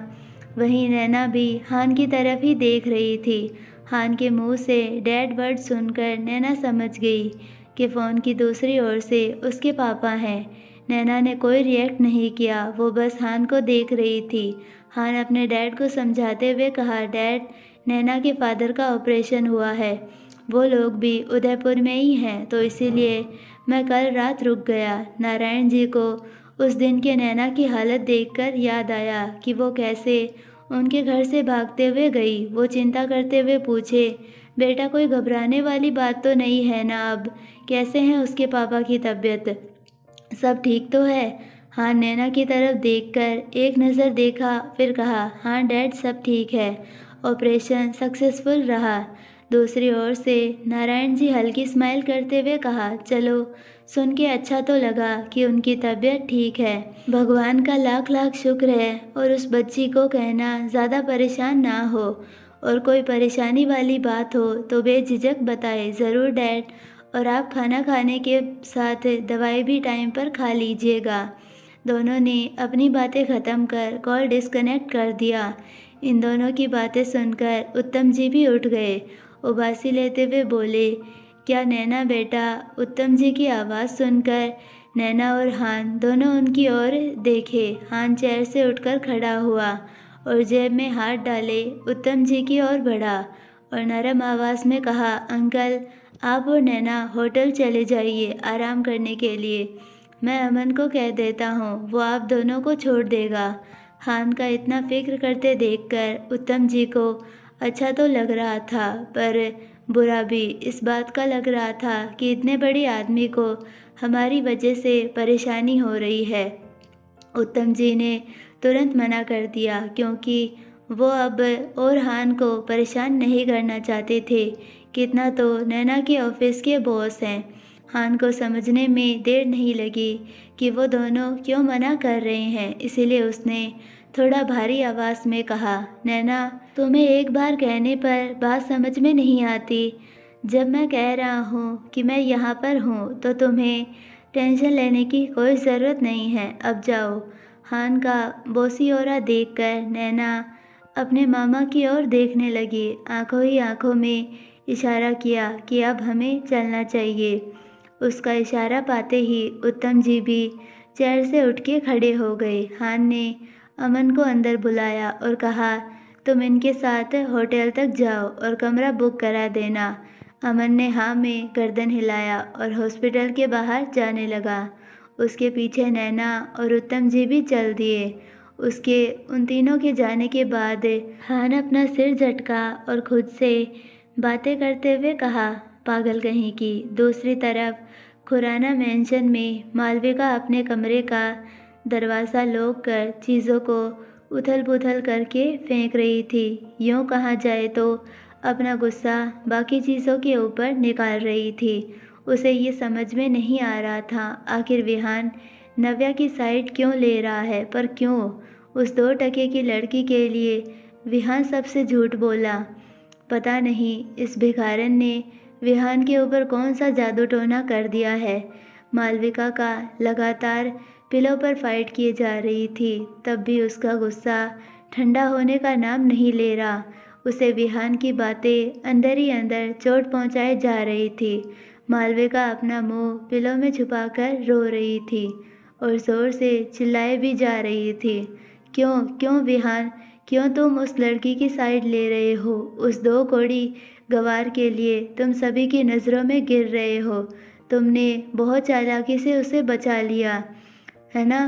S1: वहीं नैना भी हान की तरफ ही देख रही थी। हान के मुंह से डैड वर्ड सुनकर नैना समझ गई कि फ़ोन की दूसरी ओर से उसके पापा हैं। नैना ने कोई रिएक्ट नहीं किया, वो बस हान को देख रही थी। हान अपने डैड को समझाते हुए कहा, डैड नैना के फादर का ऑपरेशन हुआ है, वो लोग भी उदयपुर में ही हैं, तो इसीलिए मैं कल रात रुक गया। नारायण जी को उस दिन के नैना की हालत देखकर याद आया कि वो कैसे उनके घर से भागते हुए गई। वो चिंता करते हुए पूछे, बेटा कोई घबराने वाली बात तो नहीं है ना। अब कैसे हैं उसके पापा की तबीयत, सब ठीक तो है। हाँ नैना की तरफ देखकर एक नज़र देखा, फिर कहा, हाँ डैड सब ठीक है, ऑपरेशन सक्सेसफुल रहा। दूसरी ओर से नारायण जी हल्की स्माइल करते हुए कहा, चलो सुन के अच्छा तो लगा कि उनकी तबीयत ठीक है। भगवान का लाख लाख शुक्र है, और उस बच्ची को कहना ज़्यादा परेशान ना हो, और कोई परेशानी वाली बात हो तो बेझिझक बताए ज़रूर डैड, और आप खाना खाने के साथ दवाई भी टाइम पर खा लीजिएगा। दोनों ने अपनी बातें ख़त्म कर कॉल डिस्कनेक्ट कर दिया। इन दोनों की बातें सुनकर उत्तम जी भी उठ गए। उबासी लेते हुए बोले, क्या नैना बेटा? उत्तम जी की आवाज़ सुनकर नैना और हान दोनों उनकी ओर देखे। हान चेयर से उठकर खड़ा हुआ और जेब में हाथ डाले उत्तम जी की ओर बढ़ा और नरम आवाज़ में कहा, अंकल आप और नैना होटल चले जाइए आराम करने के लिए। मैं अमन को कह देता हूँ, वो आप दोनों को छोड़ देगा। हान का इतना फिक्र करते देखकर उत्तम जी को अच्छा तो लग रहा था, पर बुरा भी इस बात का लग रहा था कि इतने बड़े आदमी को हमारी वजह से परेशानी हो रही है। उत्तम जी ने तुरंत मना कर दिया, क्योंकि वो अब और हान को परेशान नहीं करना चाहते थे। कितना तो नैना के ऑफिस के बॉस हैं। हान को समझने में देर नहीं लगी कि वो दोनों क्यों मना कर रहे हैं, इसीलिए उसने थोड़ा भारी आवाज़ में कहा, नैना तुम्हें एक बार कहने पर बात समझ में नहीं आती। जब मैं कह रहा हूँ कि मैं यहाँ पर हूँ तो तुम्हें टेंशन लेने की कोई ज़रूरत नहीं है, अब जाओ। हान का बोसीओरा देखकर नैना अपने मामा की ओर देखने लगी। आंखों ही आंखों में इशारा किया कि अब हमें चलना चाहिए। उसका इशारा पाते ही उत्तम जी भी चेयर से उठ के खड़े हो गए। हान ने अमन को अंदर बुलाया और कहा, तुम इनके साथ होटल तक जाओ और कमरा बुक करा देना। अमन ने हाँ में गर्दन हिलाया और हॉस्पिटल के बाहर जाने लगा। उसके पीछे नैना और उत्तम जी भी चल दिए। उसके उन तीनों के जाने के बाद हान अपना सिर झटका और खुद से बातें करते हुए कहा, पागल कहीं की। दूसरी तरफ खुराना मेंशन में मालविका अपने कमरे का दरवाज़ा लॉक कर चीज़ों को उथल पुथल करके फेंक रही थी। यूँ कहा जाए तो अपना गुस्सा बाकी चीज़ों के ऊपर निकाल रही थी। उसे ये समझ में नहीं आ रहा था, आखिर विहान नव्या की साइड क्यों ले रहा है, पर क्यों? उस 2 टके की लड़की के लिए विहान सबसे झूठ बोला। पता नहीं इस भिखारन ने विहान के ऊपर कौन सा जादू टोना कर दिया है। मालविका का लगातार पिलो पर फाइट किए जा रही थी, तब भी उसका गुस्सा ठंडा होने का नाम नहीं ले रहा। उसे विहान की बातें अंदर ही अंदर चोट पहुंचाए जा रही थी। मालविका अपना मुंह पिलो में छुपाकर रो रही थी और ज़ोर से चिल्लाए भी जा रही थी, क्यों क्यों विहान, क्यों तुम उस लड़की की साइड ले रहे हो? उस 2 कौड़ी गवार के लिए तुम सभी की नज़रों में गिर रहे हो। तुमने बहुत चालाकी से उसे बचा लिया है ना,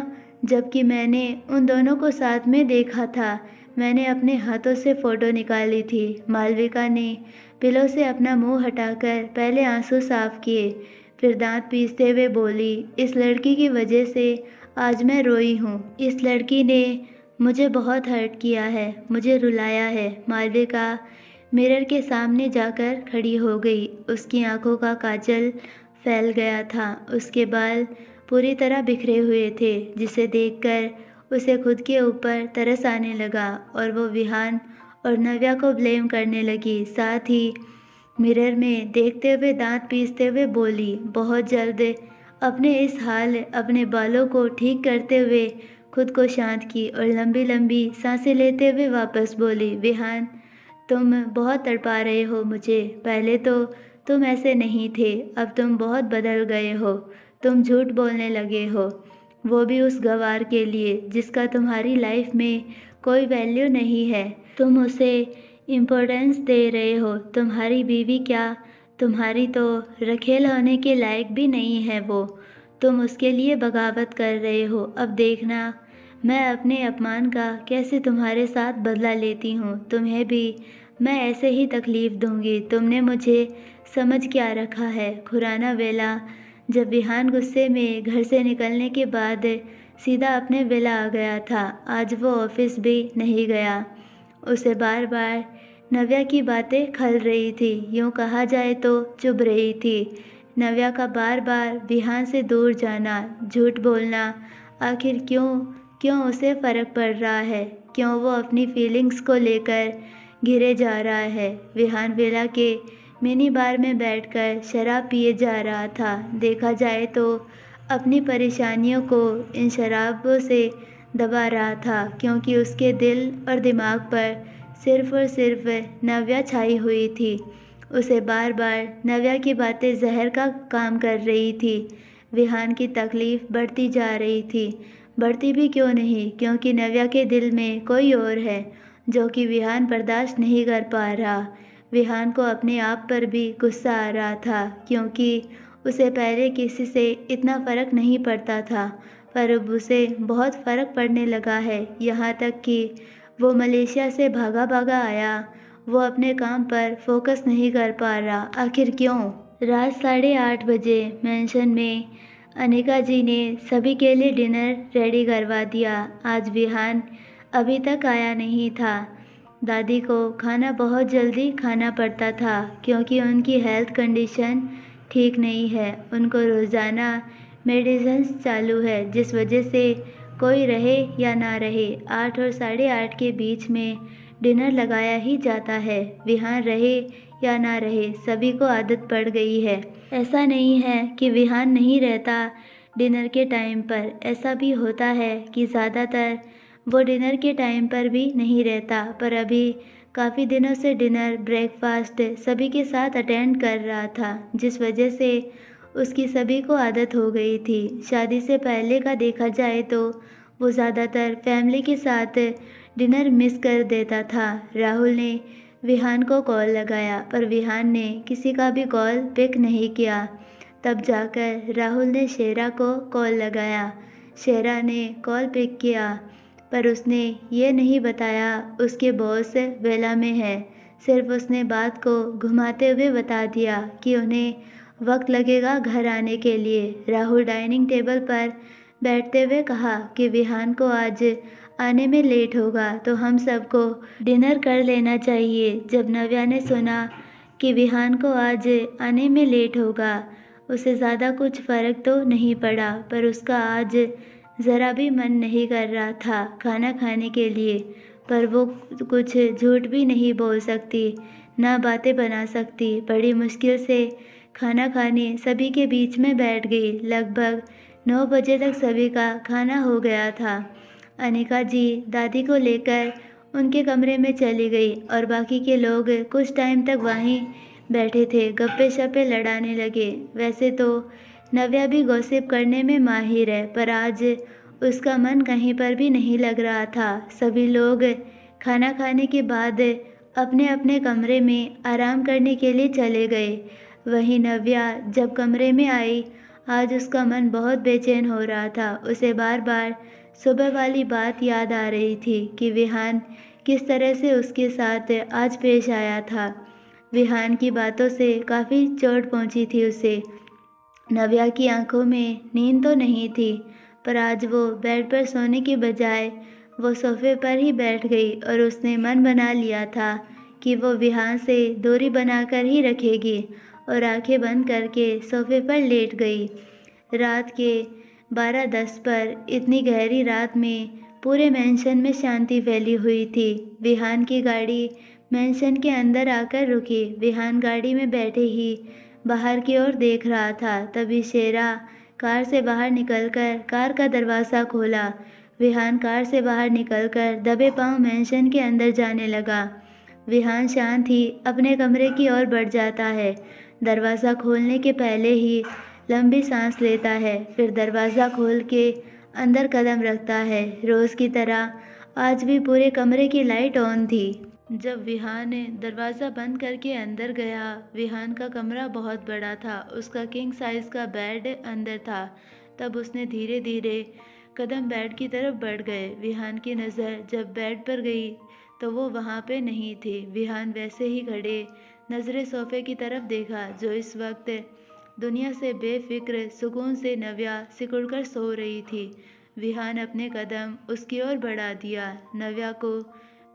S1: जबकि मैंने उन दोनों को साथ में देखा था। मैंने अपने हाथों से फ़ोटो निकाली थी। मालविका ने पिलो से अपना मुंह हटाकर पहले आंसू साफ किए, फिर दांत पीसते हुए बोली, इस लड़की की वजह से आज मैं रोई हूँ। इस लड़की ने मुझे बहुत हर्ट किया है, मुझे रुलाया है। मालविका मिरर के सामने जाकर खड़ी हो गई। उसकी आंखों का काजल फैल गया था, उसके बाल पूरी तरह बिखरे हुए थे, जिसे देखकर उसे खुद के ऊपर तरस आने लगा और वो विहान और नव्या को ब्लेम करने लगी। साथ ही मिरर में देखते हुए दांत पीसते हुए बोली, बहुत जल्द अपने इस हाल अपने बालों को ठीक करते हुए खुद को शांत की और लंबी लंबी सांसें लेते हुए वापस बोली, विहान तुम बहुत तड़पा रहे हो मुझे। पहले तो तुम ऐसे नहीं थे, अब तुम बहुत बदल गए हो। तुम झूठ बोलने लगे हो, वो भी उस गंवार के लिए जिसका तुम्हारी लाइफ में कोई वैल्यू नहीं है। तुम उसे इम्पोर्टेंस दे रहे हो। तुम्हारी बीवी क्या, तुम्हारी तो रखेल होने के लायक भी नहीं है वो। तुम उसके लिए बगावत कर रहे हो। अब देखना मैं अपने अपमान का कैसे तुम्हारे साथ बदला लेती हूँ। तुम्हें भी मैं ऐसे ही तकलीफ़ दूँगी। तुमने मुझे समझ क्या रखा है? खुराना वेला जब विहान गुस्से में घर से निकलने के बाद सीधा अपने विला आ गया था। आज वो ऑफिस भी नहीं गया। उसे बार बार नव्या की बातें खल रही थी, यूँ कहा जाए तो चुभ रही थी। नव्या का बार बार विहान से दूर जाना, झूठ बोलना, आखिर क्यों क्यों उसे फ़र्क पड़ रहा है? क्यों वो अपनी फीलिंग्स को लेकर घिरे जा रहा है? विहान विला के मिनी बार में बैठकर शराब पिए जा रहा था। देखा जाए तो अपनी परेशानियों को इन शराबों से दबा रहा था, क्योंकि उसके दिल और दिमाग पर सिर्फ और सिर्फ नव्या छाई हुई थी। उसे बार बार नव्या की बातें जहर का काम कर रही थी। विहान की तकलीफ़ बढ़ती जा रही थी। बढ़ती भी क्यों नहीं, क्योंकि नव्या के दिल में कोई और है जो कि विहान बर्दाश्त नहीं कर पा रहा। विहान को अपने आप पर भी गुस्सा आ रहा था, क्योंकि उसे पहले किसी से इतना फ़र्क नहीं पड़ता था, पर अब उसे बहुत फ़र्क पड़ने लगा है। यहाँ तक कि वो मलेशिया से भागा भागा आया, वो अपने काम पर फोकस नहीं कर पा रहा। आखिर क्यों? रात 8:30 बजे मेंशन में अनिका जी ने सभी के लिए डिनर रेडी करवा दिया। आज विहान अभी तक आया नहीं था। दादी को खाना बहुत जल्दी खाना पड़ता था, क्योंकि उनकी हेल्थ कंडीशन ठीक नहीं है। उनको रोज़ाना मेडिसिन्स चालू है, जिस वजह से कोई रहे या ना रहे 8 और 8:30 के बीच में डिनर लगाया ही जाता है। विहान रहे या ना रहे, सभी को आदत पड़ गई है। ऐसा नहीं है कि विहान नहीं रहता डिनर के टाइम पर। ऐसा भी होता है कि ज़्यादातर वो डिनर के टाइम पर भी नहीं रहता, पर अभी काफ़ी दिनों से डिनर ब्रेकफास्ट सभी के साथ अटेंड कर रहा था, जिस वजह से उसकी सभी को आदत हो गई थी। शादी से पहले का देखा जाए तो वो ज़्यादातर फैमिली के साथ डिनर मिस कर देता था। राहुल ने विहान को कॉल लगाया, पर विहान ने किसी का भी कॉल पिक नहीं किया। तब जाकर राहुल ने शेरा को कॉल लगाया। शेरा ने कॉल पिक किया, पर उसने ये नहीं बताया उसके बॉस वेला में है। सिर्फ उसने बात को घुमाते हुए बता दिया कि उन्हें वक्त लगेगा घर आने के लिए। राहुल डाइनिंग टेबल पर बैठते हुए कहा कि विहान को आज आने में लेट होगा, तो हम सबको डिनर कर लेना चाहिए। जब नव्या ने सुना कि विहान को आज आने में लेट होगा, उसे ज़्यादा कुछ फ़र्क तो नहीं पड़ा, पर उसका आज ज़रा भी मन नहीं कर रहा था खाना खाने के लिए। पर वो कुछ झूठ भी नहीं बोल सकती, ना बातें बना सकती। बड़ी मुश्किल से खाना खाने सभी के बीच में बैठ गई। लगभग 9 बजे तक सभी का खाना हो गया था। अनिका जी दादी को लेकर उनके कमरे में चली गई और बाकी के लोग कुछ टाइम तक वहीं बैठे थे, गप्पे शप्पे लड़ाने लगे। वैसे तो नव्या भी गॉसिप करने में माहिर है, पर आज उसका मन कहीं पर भी नहीं लग रहा था। सभी लोग खाना खाने के बाद अपने अपने कमरे में आराम करने के लिए चले गए। वहीं नव्या जब कमरे में आई, आज उसका मन बहुत बेचैन हो रहा था। उसे बार बार सुबह वाली बात याद आ रही थी कि विहान किस तरह से उसके साथ आज पेश आया था। विहान की बातों से काफ़ी चोट पहुंची थी उसे। नव्या की आंखों में नींद तो नहीं थी, पर आज वो बेड पर सोने के बजाय वो सोफे पर ही बैठ गई और उसने मन बना लिया था कि वो विहान से दूरी बनाकर ही रखेगी, और आंखें बंद करके सोफे पर लेट गई। रात के 12:10 पर इतनी गहरी रात में पूरे मेंशन में शांति फैली हुई थी। विहान की गाड़ी मेंशन के अंदर आकर रुकी। विहान गाड़ी में बैठे ही बाहर की ओर देख रहा था। तभी शेरा कार से बाहर निकलकर कार का दरवाज़ा खोला। विहान कार से बाहर निकलकर दबे पांव मेंशन के अंदर जाने लगा। विहान शांत ही अपने कमरे की ओर बढ़ जाता है। दरवाज़ा खोलने के पहले ही लंबी सांस लेता है, फिर दरवाज़ा खोल के अंदर कदम रखता है। रोज़ की तरह आज भी पूरे कमरे की लाइट ऑन थी। जब विहान ने दरवाज़ा बंद करके अंदर गया, विहान का कमरा बहुत बड़ा था। उसका किंग साइज़ का बेड अंदर था। तब उसने धीरे धीरे कदम बेड की तरफ बढ़ गए। विहान की नज़र जब बेड पर गई तो वो वहाँ पे नहीं थे। विहान वैसे ही खड़े नज़रें सोफे की तरफ देखा, जो इस वक्त दुनिया से बेफिक्र सुकून से नव्या सिकुड़कर सो रही थी। विहान अपने कदम उसकी ओर बढ़ा दिया। नव्या को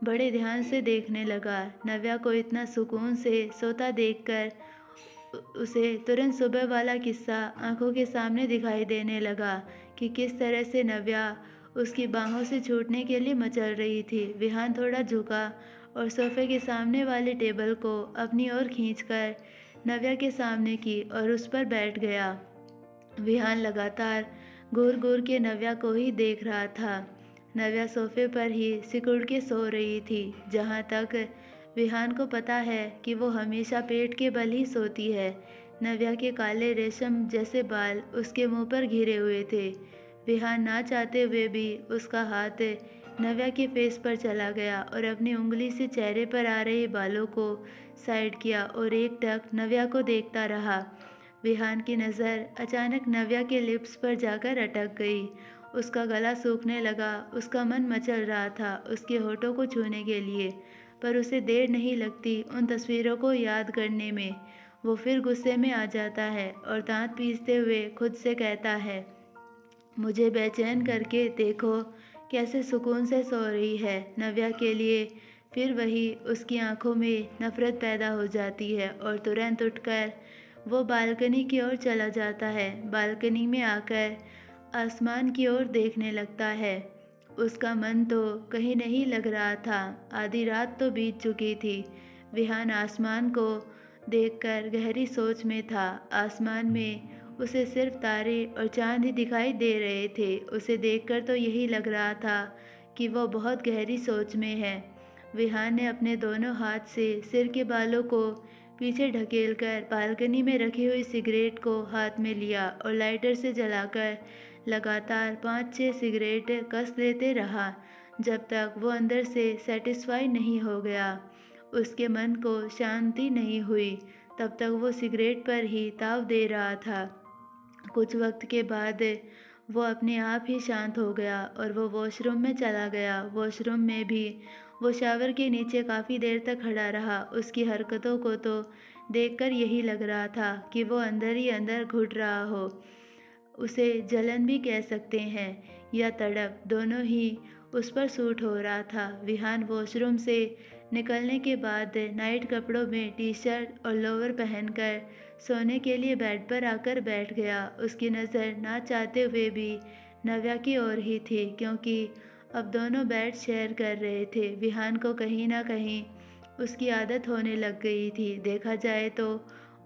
S1: बड़े ध्यान से देखने लगा। नव्या को इतना सुकून से सोता देखकर उसे तुरंत सुबह वाला किस्सा आंखों के सामने दिखाई देने लगा कि किस तरह से नव्या उसकी बाहों से छूटने के लिए मचल रही थी। विहान थोड़ा झुका और सोफे के सामने वाले टेबल को अपनी ओर खींचकर नव्या के सामने की और उस पर बैठ गया। विहान लगातार घूर घूर के नव्या को ही देख रहा था। नव्या सोफे पर ही सिकुड़ के सो रही थी। जहाँ तक विहान को पता है कि वो हमेशा पेट के बल ही सोती है। नव्या के काले रेशम जैसे बाल उसके मुंह पर घिरे हुए थे। विहान ना चाहते हुए भी उसका हाथ नव्या के फेस पर चला गया और अपनी उंगली से चेहरे पर आ रहे बालों को साइड किया और एकटक नव्या को देखता रहा। विहान की नज़र अचानक नव्या के लिप्स पर जाकर अटक गई। उसका गला सूखने लगा। उसका मन मचल रहा था उसके होठों को छूने के लिए, पर उसे देर नहीं लगती उन तस्वीरों को याद करने में। वो फिर गुस्से में आ जाता है और दांत पीसते हुए खुद से कहता है, मुझे बेचैन करके देखो कैसे सुकून से सो रही है। नव्या के लिए फिर वही उसकी आंखों में नफरत पैदा हो जाती है और तुरंत उठकर वो बालकनी की ओर चला जाता है। बालकनी में आकर आसमान की ओर देखने लगता है। उसका मन तो कहीं नहीं लग रहा था। आधी रात तो बीत चुकी थी। विहान आसमान को देखकर गहरी सोच में था। आसमान में उसे सिर्फ तारे और चांद ही दिखाई दे रहे थे। उसे देखकर तो यही लग रहा था कि वो बहुत गहरी सोच में है। विहान ने अपने दोनों हाथ से सिर के बालों को पीछे ढकेलकर बालकनी में रखी हुई सिगरेट को हाथ में लिया और लाइटर से जलाकर लगातार 5-6 सिगरेट कस लेते रहा जब तक वो अंदर से सेटिस्फाई नहीं हो गया। उसके मन को शांति नहीं हुई तब तक वो सिगरेट पर ही ताव दे रहा था। कुछ वक्त के बाद वो अपने आप ही शांत हो गया और वो वॉशरूम में चला गया। वॉशरूम में भी वो शावर के नीचे काफ़ी देर तक खड़ा रहा। उसकी हरकतों को तो देखकर यही लग रहा था कि वो अंदर ही अंदर घुट रहा हो। उसे जलन भी कह सकते हैं या तड़प, दोनों ही उस पर सूट हो रहा था। विहान वॉशरूम से निकलने के बाद नाइट कपड़ों में टी शर्ट और लोअर पहनकर सोने के लिए बेड पर आकर बैठ गया। उसकी नज़र ना चाहते हुए भी नव्या की ओर ही थी, क्योंकि अब दोनों बेड शेयर कर रहे थे। विहान को कहीं ना कहीं उसकी आदत होने लग गई थी। देखा जाए तो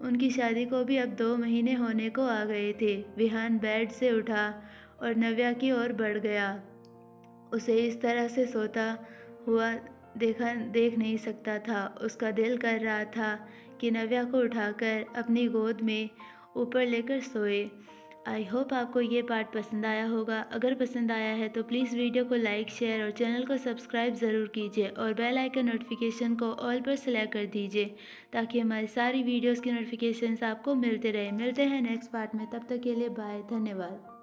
S1: उनकी शादी को भी अब 2 महीने होने को आ गए थे। विहान बेड से उठा और नव्या की ओर बढ़ गया। उसे इस तरह से सोता हुआ देख नहीं सकता था। उसका दिल कर रहा था कि नव्या को उठाकर अपनी गोद में ऊपर लेकर सोए। आई होप आपको ये पार्ट पसंद आया होगा। अगर पसंद आया है तो प्लीज़ वीडियो को लाइक, शेयर और चैनल को सब्सक्राइब ज़रूर कीजिए और बेल आइकन नोटिफिकेशन को ऑल पर सेलेक्ट कर दीजिए ताकि हमारी सारी वीडियोस की नोटिफिकेशंस आपको मिलते रहे। मिलते हैं नेक्स्ट पार्ट में, तब तक के लिए बाय, धन्यवाद।